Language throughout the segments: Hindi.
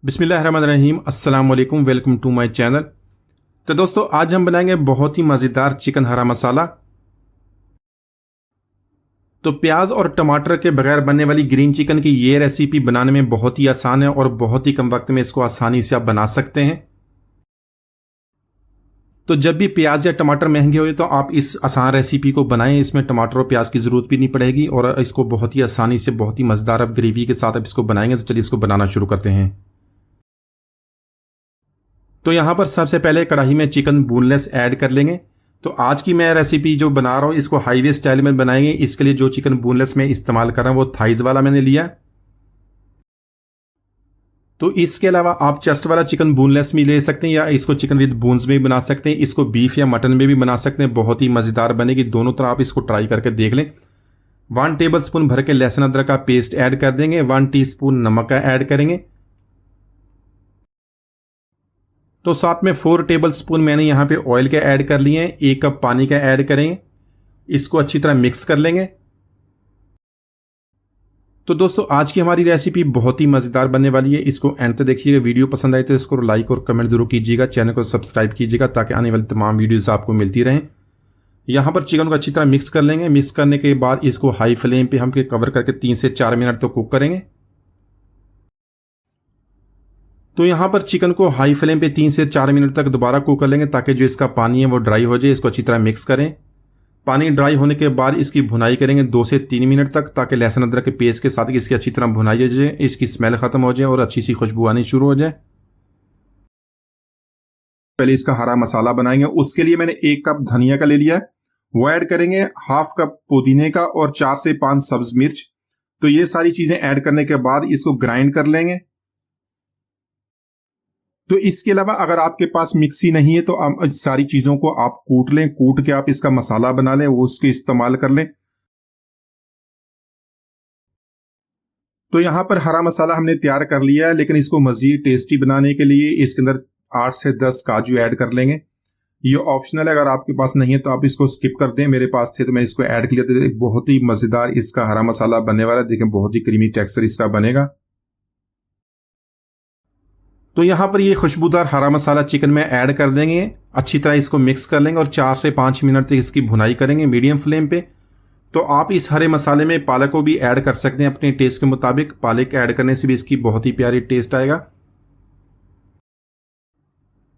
बिस्मिल्लाहिर्रहमानिर्रहीम, अस्सलाम वालेकुम, वेलकम टू माय चैनल। तो दोस्तों, आज हम बनाएंगे बहुत ही मज़ेदार चिकन हरा मसाला। तो प्याज और टमाटर के बगैर बनने वाली ग्रीन चिकन की ये रेसिपी बनाने में बहुत ही आसान है और बहुत ही कम वक्त में इसको आसानी से आप बना सकते हैं। तो जब भी प्याज या टमाटर महंगे हुए तो आप इस आसान रेसिपी को बनाएं। इसमें टमाटर और प्याज की ज़रूरत भी नहीं पड़ेगी और इसको बहुत ही आसानी से बहुत ही मज़ेदार आप ग्रेवी के साथ आप इसको बनाएंगे। तो चलिए इसको बनाना शुरू करते हैं। तो यहाँ पर सबसे पहले कढ़ाई में चिकन बोनलेस ऐड कर लेंगे। तो आज की मैं रेसिपी जो बना रहा हूँ इसको हाईवे स्टाइल में बनाएंगे। इसके लिए जो चिकन बोनलेस में इस्तेमाल कर रहा हूँ वो थाइज वाला मैंने लिया। तो इसके अलावा आप चेस्ट वाला चिकन बोनलेस भी ले सकते हैं या इसको चिकन विद बोन्स में भी बना सकते हैं। इसको बीफ या मटन में भी बना सकते हैं, बहुत ही मज़ेदार बनेगी। दोनों तरह आप इसको ट्राई करके देख लें। 1 टेबल स्पून भर के लहसुन अदरक का पेस्ट ऐड कर देंगे। 1 टीस्पून नमक का ऐड करेंगे। तो साथ में 4 टेबल स्पून मैंने यहाँ पे ऑयल के ऐड कर लिए हैं। 1 कप पानी का ऐड करेंगे। इसको अच्छी तरह मिक्स कर लेंगे। तो दोस्तों, आज की हमारी रेसिपी बहुत ही मज़ेदार बनने वाली है। इसको एंड तक देखिएगा। वीडियो पसंद आए तो इसको लाइक और कमेंट जरूर कीजिएगा। चैनल को सब्सक्राइब कीजिएगा ताकि आने वाली तमाम वीडियोस आपको मिलती रहें। यहाँ पर चिकन को अच्छी तरह मिक्स कर लेंगे। मिक्स करने के बाद इसको हाई फ्लेम पे हम कवर करके 3 से 4 मिनट तो कुक करेंगे। तो यहाँ पर चिकन को हाई फ्लेम पे 3 से 4 मिनट तक दोबारा कुक कर लेंगे ताकि जो इसका पानी है वो ड्राई हो जाए। इसको अच्छी तरह मिक्स करें। पानी ड्राई होने के बाद इसकी भुनाई करेंगे 2 से 3 मिनट तक ताकि लहसुन अदरक के पेस्ट के साथ इसकी अच्छी तरह भुनाई हो जाए, इसकी स्मेल खत्म हो जाए और अच्छी सी खुशबू आनी शुरू हो जाए। पहले इसका हरा मसाला बनाएंगे। उसके लिए मैंने 1 कप धनिया का ले लिया है, वो ऐड करेंगे। 1/2 कप पुदीने का और 4 से 5 सब्ज मिर्च। तो ये सारी चीजें ऐड करने के बाद इसको ग्राइंड कर लेंगे। तो इसके अलावा अगर आपके पास मिक्सी नहीं है तो आप सारी चीजों को आप कूट लें। कूट के आप इसका मसाला बना लें, वो उसके इस्तेमाल कर लें। तो यहाँ पर हरा मसाला हमने तैयार कर लिया है, लेकिन इसको मजीद टेस्टी बनाने के लिए इसके अंदर 8 से 10 काजू ऐड कर लेंगे। ये ऑप्शनल है, अगर आपके पास नहीं है तो आप इसको स्किप कर दें। मेरे पास थे तो मैं इसको ऐड किया। तो बहुत ही मजेदार इसका हरा मसाला बनने वाला है। देखें, बहुत ही क्रीमी टेक्सचर इसका बनेगा। तो यहाँ पर ये खुशबूदार हरा मसाला चिकन में ऐड कर देंगे। अच्छी तरह इसको मिक्स कर लेंगे और 4 से 5 मिनट तक इसकी भुनाई करेंगे मीडियम फ्लेम पे। तो आप इस हरे मसाले में पालक को भी ऐड कर सकते हैं अपने टेस्ट के मुताबिक। पालक ऐड करने से भी इसकी बहुत ही प्यारी टेस्ट आएगा।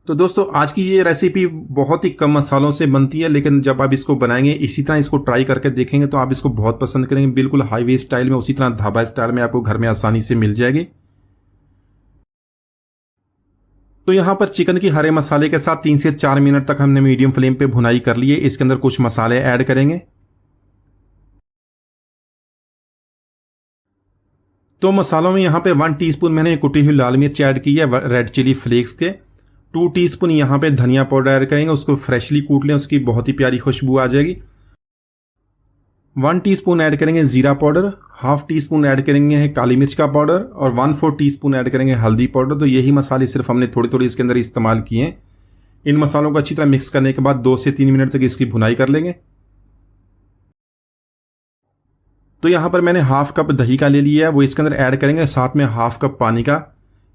तो दोस्तों, आज की ये रेसिपी बहुत ही कम मसालों से बनती है, लेकिन जब आप इसको बनाएंगे इसी तरह इसको ट्राई करके देखेंगे तो आप इसको बहुत पसंद करेंगे। बिल्कुल हाईवे स्टाइल में, उसी तरह ढाबा स्टाइल में आपको घर में आसानी से मिल जाएगी। तो यहाँ पर चिकन की हरे मसाले के साथ 3 से 4 मिनट तक हमने मीडियम फ्लेम पे भुनाई कर ली है। इसके अंदर कुछ मसाले ऐड करेंगे। तो मसालों में यहाँ पे 1 टीस्पून मैंने कुटी हुई लाल मिर्च ऐड की है, रेड चिली फ्लेक्स के। 2 टीस्पून यहाँ पे धनिया पाउडर ऐड करेंगे। उसको फ्रेशली कूट लें, उसकी बहुत ही प्यारी खुशबू आ जाएगी। 1 टीस्पून ऐड करेंगे जीरा पाउडर। 1/2 टीस्पून ऐड करेंगे काली मिर्च का पाउडर और 1/4 टीस्पून ऐड करेंगे हल्दी पाउडर। तो यही मसाले सिर्फ हमने थोड़ी थोड़ी इसके अंदर इस्तेमाल किए हैं। इन मसालों को अच्छी तरह मिक्स करने के बाद 2 से 3 मिनट तक इसकी भुनाई कर लेंगे। तो यहाँ पर मैंने 1/2 कप दही का ले लिया है, वो इसके अंदर ऐड करेंगे, साथ में 1/2 कप पानी का।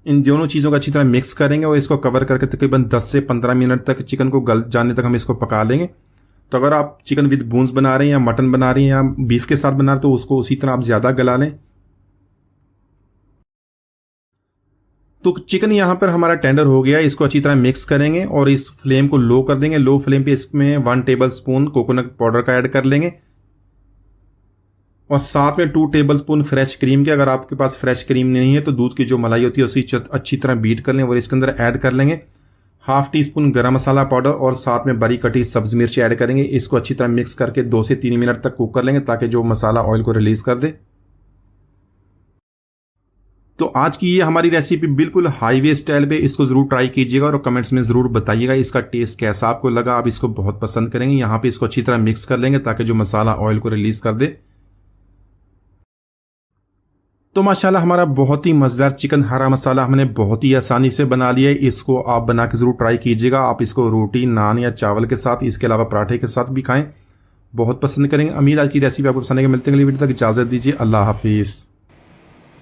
इन दोनों चीज़ों को अच्छी तरह मिक्स करेंगे और इसको कवर करके तकरीबन 10 से 15 मिनट तक चिकन को गल जाने तक हम इसको पका लेंगे। तो अगर आप चिकन विद बोन्स बना रहे हैं या मटन बना रहे हैं या बीफ के साथ बना रहे हैं तो उसको उसी तरह आप ज्यादा गला लें। तो चिकन यहां पर हमारा टेंडर हो गया। इसको अच्छी तरह मिक्स करेंगे और इस फ्लेम को लो कर देंगे। लो फ्लेम पे इसमें 1 टेबल स्पून कोकोनट पाउडर का ऐड कर लेंगे और साथ में 2 टेबल स्पून फ्रेश क्रीम के। अगर आपके पास फ्रेश क्रीम नहीं है तो दूध की जो मलाई होती है उसी अच्छी तरह बीट कर लें और इसके अंदर ऐड कर लेंगे 1/2 टीस्पून गरम मसाला पाउडर और साथ में बारीक कटी सब्ज मिर्च ऐड करेंगे। इसको अच्छी तरह मिक्स करके 2 से 3 मिनट तक कुक कर लेंगे ताकि जो मसाला ऑयल को रिलीज कर दे। तो आज की ये हमारी रेसिपी बिल्कुल हाईवे स्टाइल पे, इसको जरूर ट्राई कीजिएगा और कमेंट्स में जरूर बताइएगा इसका टेस्ट कैसा आपको लगा। आप इसको बहुत पसंद करेंगे। यहाँ पे इसको अच्छी तरह मिक्स कर लेंगे ताकि जो मसाला ऑयल को रिलीज कर दे। तो माशाल्लाह हमारा बहुत ही मज़ेदार चिकन हरा मसाला हमने बहुत ही आसानी से बना लिया है। इसको आप बना के ज़रूर ट्राई कीजिएगा। आप इसको रोटी, नान या चावल के साथ, इसके अलावा पराठे के साथ भी खाएं, बहुत पसंद करेंगे। उम्मीद आज की रेसिपी आपको पसंद आएगी। मिलते हैं अगली वीडियो तक, इजाज़त दीजिए। अल्लाह हाफिज़।